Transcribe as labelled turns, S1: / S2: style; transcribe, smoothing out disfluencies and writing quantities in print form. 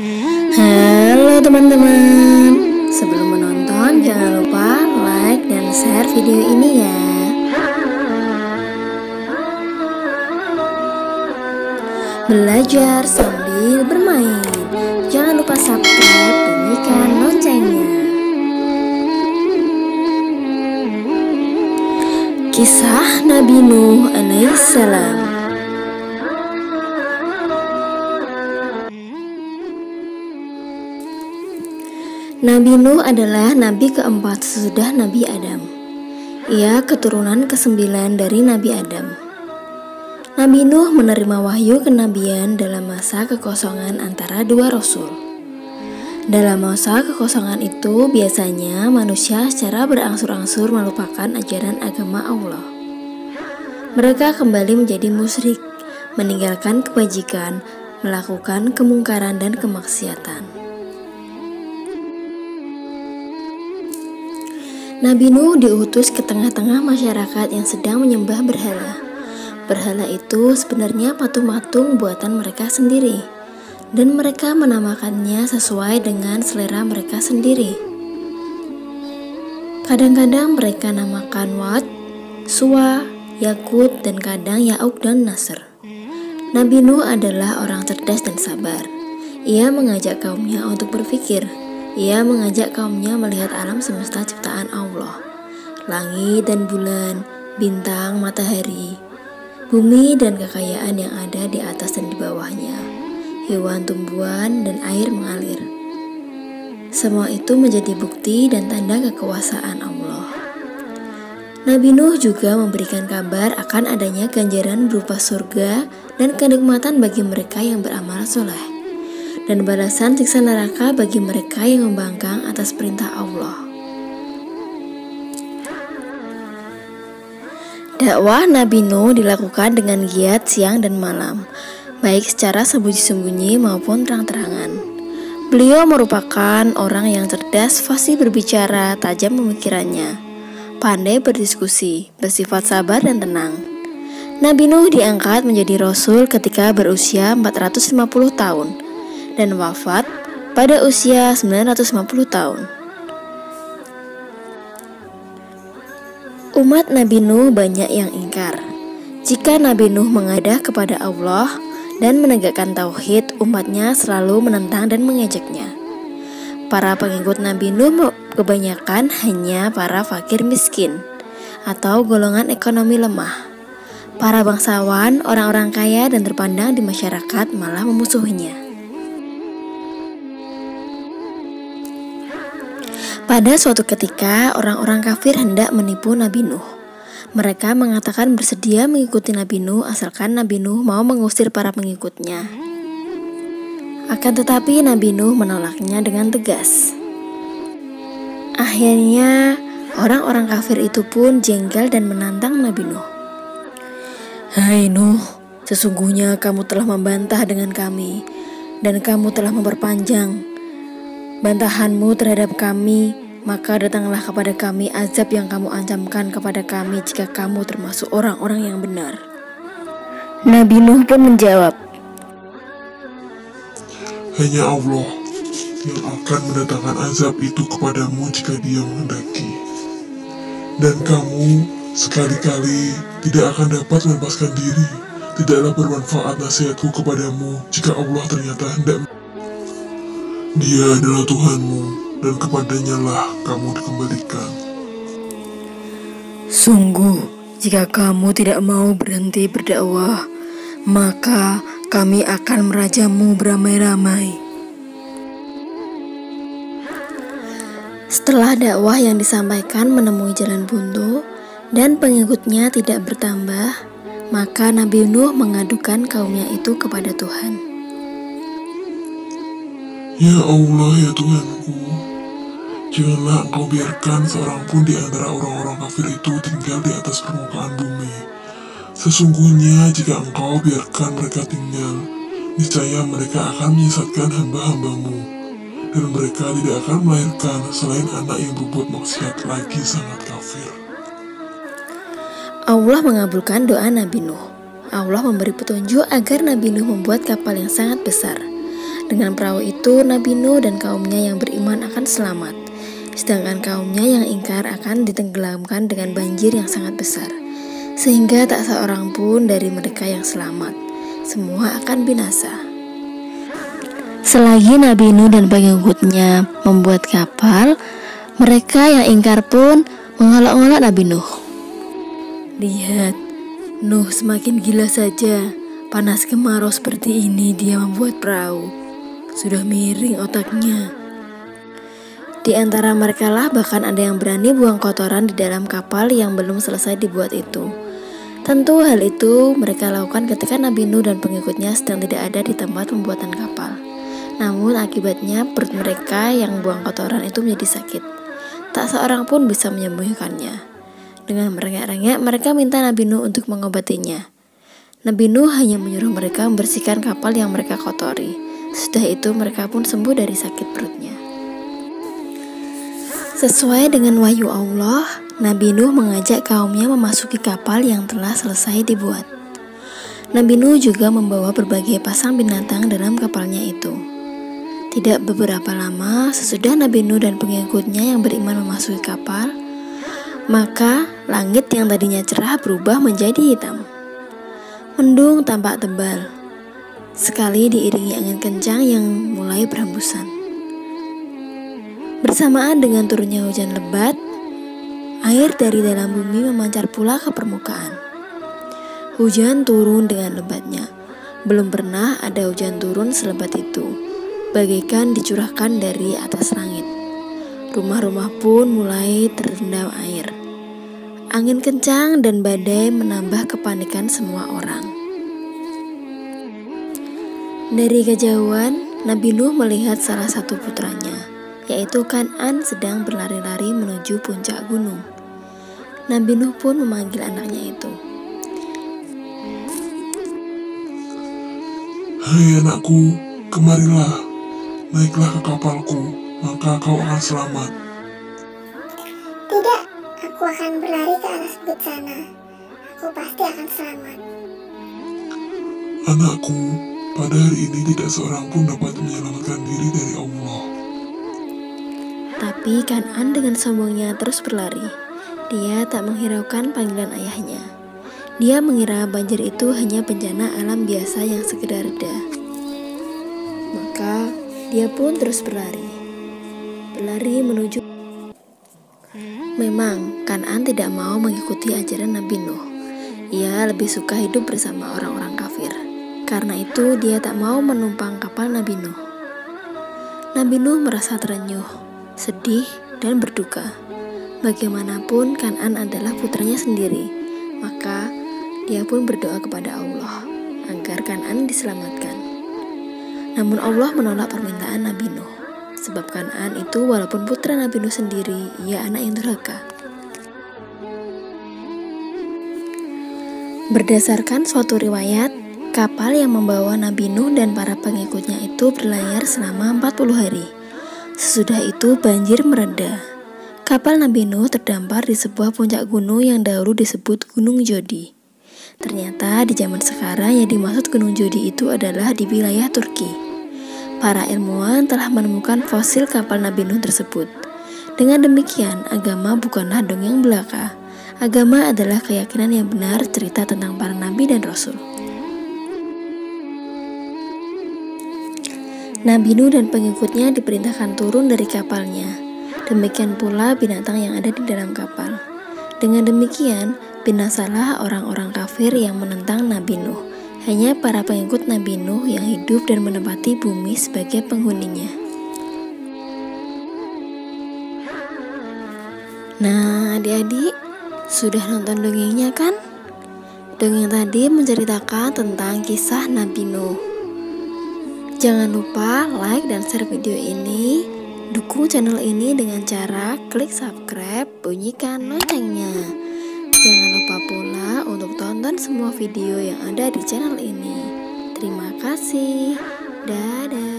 S1: Halo teman-teman, sebelum menonton jangan lupa like dan share video ini ya. Belajar sambil bermain, jangan lupa subscribe, bunyikan loncengnya. Kisah Nabi Nuh alaihissalam. Nabi Nuh adalah nabi keempat sesudah Nabi Adam. Ia keturunan ke-9 dari Nabi Adam. Nabi Nuh menerima wahyu kenabian dalam masa kekosongan antara dua rasul. Dalam masa kekosongan itu, biasanya manusia secara berangsur-angsur melupakan ajaran agama Allah. Mereka kembali menjadi musyrik, meninggalkan kebajikan, melakukan kemungkaran dan kemaksiatan. Nabi Nuh diutus ke tengah-tengah masyarakat yang sedang menyembah berhala. Berhala itu sebenarnya patung-patung buatan mereka sendiri, dan mereka menamakannya sesuai dengan selera mereka sendiri. Kadang-kadang mereka namakan Wat, Suwa, Yakut, dan kadang Ya'uk dan Nasr. Nabi Nuh adalah orang cerdas dan sabar. Ia mengajak kaumnya untuk berpikir. Ia mengajak kaumnya melihat alam semesta ciptaan Allah, langit dan bulan, bintang, matahari, bumi dan kekayaan yang ada di atas dan di bawahnya, hewan, tumbuhan, dan air mengalir. Semua itu menjadi bukti dan tanda kekuasaan Allah. Nabi Nuh juga memberikan kabar akan adanya ganjaran berupa surga dan kenikmatan bagi mereka yang beramal soleh, dan balasan siksa neraka bagi mereka yang membangkang atas perintah Allah. Dakwah Nabi Nuh dilakukan dengan giat siang dan malam, baik secara sembunyi-sembunyi maupun terang-terangan. Beliau merupakan orang yang cerdas, fasih berbicara, tajam pemikirannya, pandai berdiskusi, bersifat sabar dan tenang. Nabi Nuh diangkat menjadi rasul ketika berusia 450 tahun. Dan wafat pada usia 950 tahun. Umat Nabi Nuh banyak yang ingkar. Jika Nabi Nuh mengadah kepada Allah dan menegakkan tauhid, umatnya selalu menentang dan mengejeknya. Para pengikut Nabi Nuh kebanyakan hanya para fakir miskin atau golongan ekonomi lemah. Para bangsawan, orang-orang kaya dan terpandang di masyarakat malah memusuhinya. Pada suatu ketika, orang-orang kafir hendak menipu Nabi Nuh. Mereka mengatakan bersedia mengikuti Nabi Nuh asalkan Nabi Nuh mau mengusir para pengikutnya. Akan tetapi Nabi Nuh menolaknya dengan tegas. Akhirnya, orang-orang kafir itu pun jengkel dan menantang Nabi Nuh. "Hai Nuh, sesungguhnya kamu telah membantah dengan kami, dan kamu telah memperpanjang bantahanmu terhadap kami, maka datanglah kepada kami azab yang kamu ancamkan kepada kami jika kamu termasuk orang-orang yang benar." Nabi Nuh pun menjawab,
S2: "Hanya Allah yang akan mendatangkan azab itu kepadamu jika Dia menghendaki. Dan kamu sekali-kali tidak akan dapat melepaskan diri. Tidaklah bermanfaat nasihatku kepadamu jika Allah ternyata hendak. Dia adalah Tuhanmu, dan kepadanya lah kamu dikembalikan."
S1: "Sungguh, jika kamu tidak mau berhenti berdakwah, maka kami akan merajamu beramai-ramai." Setelah dakwah yang disampaikan menemui jalan buntu dan pengikutnya tidak bertambah, maka Nabi Nuh mengadukan kaumnya itu kepada Tuhan.
S2: "Ya Allah, ya Tuhanku, janganlah Engkau biarkan seorang pun di antara orang-orang kafir itu tinggal di atas permukaan bumi. Sesungguhnya jika Engkau biarkan mereka tinggal, niscaya mereka akan menyesatkan hamba-hambamu, dan mereka tidak akan melahirkan selain anak yang berbuat maksiat lagi sangat kafir."
S1: Allah mengabulkan doa Nabi Nuh. Allah memberi petunjuk agar Nabi Nuh membuat kapal yang sangat besar. Dengan perahu itu, Nabi Nuh dan kaumnya yang beriman akan selamat, sedangkan kaumnya yang ingkar akan ditenggelamkan dengan banjir yang sangat besar, sehingga tak seorang pun dari mereka yang selamat. Semua akan binasa. Selagi Nabi Nuh dan pengikutnya membuat kapal, mereka yang ingkar pun mengolok-olok Nabi Nuh. Lihat, Nuh semakin gila saja. Panas kemarau seperti ini dia membuat perahu. Sudah miring otaknya. Di antara mereka lah bahkan ada yang berani buang kotoran di dalam kapal yang belum selesai dibuat itu. Tentu hal itu mereka lakukan ketika Nabi Nuh dan pengikutnya sedang tidak ada di tempat pembuatan kapal. Namun akibatnya perut mereka yang buang kotoran itu menjadi sakit. Tak seorang pun bisa menyembuhkannya. Dengan merengek-rengek mereka minta Nabi Nuh untuk mengobatinya. Nabi Nuh hanya menyuruh mereka membersihkan kapal yang mereka kotori. Sesudah itu mereka pun sembuh dari sakit perutnya. Sesuai dengan wahyu Allah, Nabi Nuh mengajak kaumnya memasuki kapal yang telah selesai dibuat. Nabi Nuh juga membawa berbagai pasang binatang dalam kapalnya itu. Tidak beberapa lama sesudah Nabi Nuh dan pengikutnya yang beriman memasuki kapal, maka langit yang tadinya cerah berubah menjadi hitam. Mendung tampak tebal, sekali diiringi angin kencang yang mulai berhembusan. Bersamaan dengan turunnya hujan lebat, air dari dalam bumi memancar pula ke permukaan. Hujan turun dengan lebatnya. Belum pernah ada hujan turun selebat itu, bagaikan dicurahkan dari atas langit. Rumah-rumah pun mulai terendam air. Angin kencang dan badai menambah kepanikan semua orang. Dari kejauhan, Nabi Nuh melihat salah satu putranya, yaitu Kan'an sedang berlari-lari menuju puncak gunung. Nabi Nuh pun memanggil anaknya itu.
S2: Hai anakku, kemarilah, naiklah ke kapalku, maka kau akan selamat.
S3: Tidak, aku akan berlari ke atas bukit sana. Aku pasti akan selamat.
S2: Anakku, pada hari ini tidak seorang pun dapat menyelamatkan diri dari Allah.
S1: Tapi Kan'an dengan sombongnya terus berlari. Dia tak menghiraukan panggilan ayahnya. Dia mengira banjir itu hanya bencana alam biasa yang segera reda. Maka dia pun terus berlari menuju. Memang Kan'an tidak mau mengikuti ajaran Nabi Nuh. Ia lebih suka hidup bersama orang-orang kafir. Karena itu dia tak mau menumpang kapal Nabi Nuh. Nabi Nuh merasa terenyuh, sedih, dan berduka. Bagaimanapun Kan'an adalah putranya sendiri, maka dia pun berdoa kepada Allah agar Kan'an diselamatkan. Namun Allah menolak permintaan Nabi Nuh, sebab Kan'an itu walaupun putra Nabi Nuh sendiri, ia anak yang durhaka. Berdasarkan suatu riwayat, kapal yang membawa Nabi Nuh dan para pengikutnya itu berlayar selama 40 hari. Sesudah itu banjir mereda. Kapal Nabi Nuh terdampar di sebuah puncak gunung yang dahulu disebut Gunung Jodi. Ternyata di zaman sekarang yang dimaksud Gunung Jodi itu adalah di wilayah Turki. Para ilmuwan telah menemukan fosil kapal Nabi Nuh tersebut. Dengan demikian, agama bukanlah dongeng belaka. Agama adalah keyakinan yang benar cerita tentang para nabi dan rasul. Nabi Nuh dan pengikutnya diperintahkan turun dari kapalnya. Demikian pula binatang yang ada di dalam kapal. Dengan demikian, binasalah orang-orang kafir yang menentang Nabi Nuh. Hanya para pengikut Nabi Nuh yang hidup dan menempati bumi sebagai penghuninya. Nah, adik-adik, sudah nonton dongengnya kan? Dongeng tadi menceritakan tentang kisah Nabi Nuh. Jangan lupa like dan share video ini. Dukung channel ini dengan cara klik subscribe, bunyikan loncengnya. Jangan lupa pula untuk tonton semua video yang ada di channel ini. Terima kasih. Dadah.